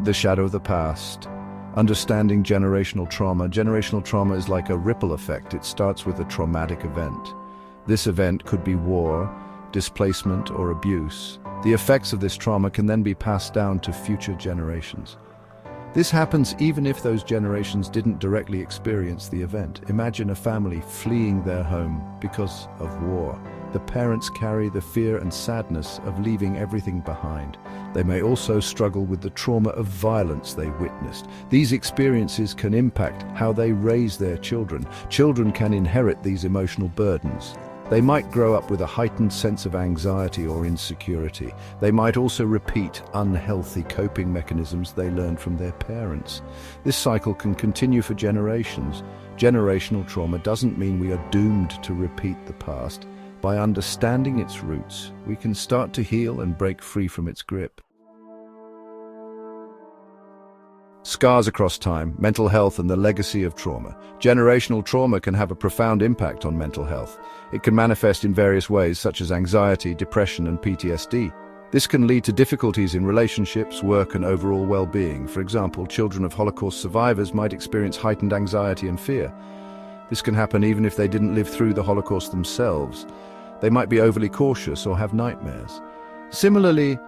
The shadow of the past. Understanding generational trauma. Generational trauma is like a ripple effect. It starts with a traumatic event. This event could be war, displacement, or abuse. The effects of this trauma can then be passed down to future generations. This happens even if those generations didn't directly experience the event. Imagine a family fleeing their home because of war. The parents carry the fear and sadness of leaving everything behind. They may also struggle with the trauma of violence they witnessed. These experiences can impact how they raise their children. Children can inherit these emotional burdens. They might grow up with a heightened sense of anxiety or insecurity. They might also repeat unhealthy coping mechanisms they learned from their parents. This cycle can continue for generations. Generational trauma doesn't mean we are doomed to repeat the past. By understanding its roots, we can start to heal and break free from its grip. Scars across time, mental health, and the legacy of trauma. Generational trauma can have a profound impact on mental health. It can manifest in various ways, such as anxiety, depression, and PTSD. This can lead to difficulties in relationships, work, and overall well-being. For example, children of Holocaust survivors might experience heightened anxiety and fear. This can happen even if they didn't live through the Holocaust themselves. They might be overly cautious or have nightmares. Similarly,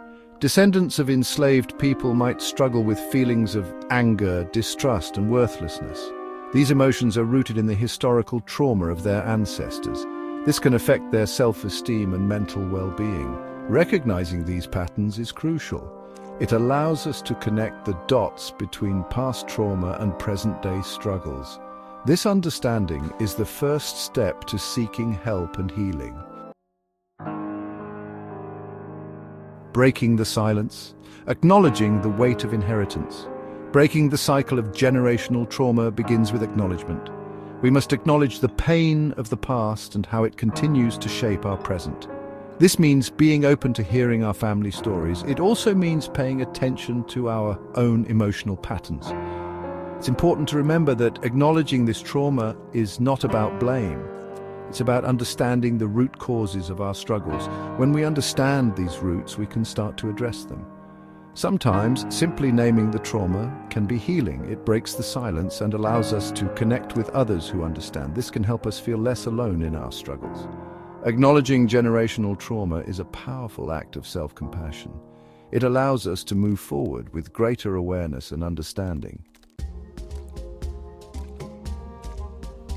descendants of enslaved people might struggle with feelings of anger, distrust, and worthlessness. These emotions are rooted in the historical trauma of their ancestors. This can affect their self-esteem and mental well-being. Recognizing these patterns is crucial. It allows us to connect the dots between past trauma and present-day struggles. This understanding is the first step to seeking help and healing. Breaking the silence. Acknowledging the weight of inheritance. Breaking the cycle of generational trauma begins with acknowledgement. We must acknowledge the pain of the past and how it continues to shape our present. This means being open to hearing our family stories. It also means paying attention to our own emotional patterns. It's important to remember that acknowledging this trauma is not about blame. It's about understanding the root causes of our struggles. When we understand these roots, we can start to address them. Sometimes, simply naming the trauma can be healing. It breaks the silence and allows us to connect with others who understand. This can help us feel less alone in our struggles. Acknowledging generational trauma is a powerful act of self-compassion. It allows us to move forward with greater awareness and understanding.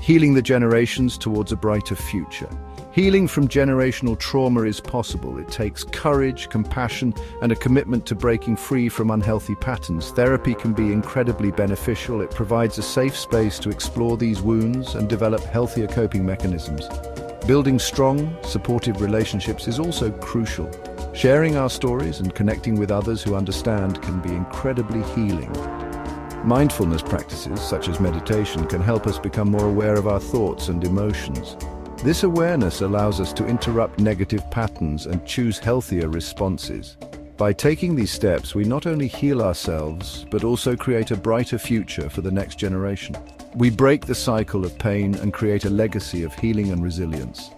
Healing the generations towards a brighter future. Healing from generational trauma is possible. It takes courage, compassion, and a commitment to breaking free from unhealthy patterns. Therapy can be incredibly beneficial. It provides a safe space to explore these wounds and develop healthier coping mechanisms. Building strong, supportive relationships is also crucial. Sharing our stories and connecting with others who understand can be incredibly healing. Mindfulness practices, such as meditation, can help us become more aware of our thoughts and emotions. This awareness allows us to interrupt negative patterns and choose healthier responses. By taking these steps, we not only heal ourselves, but also create a brighter future for the next generation. We break the cycle of pain and create a legacy of healing and resilience.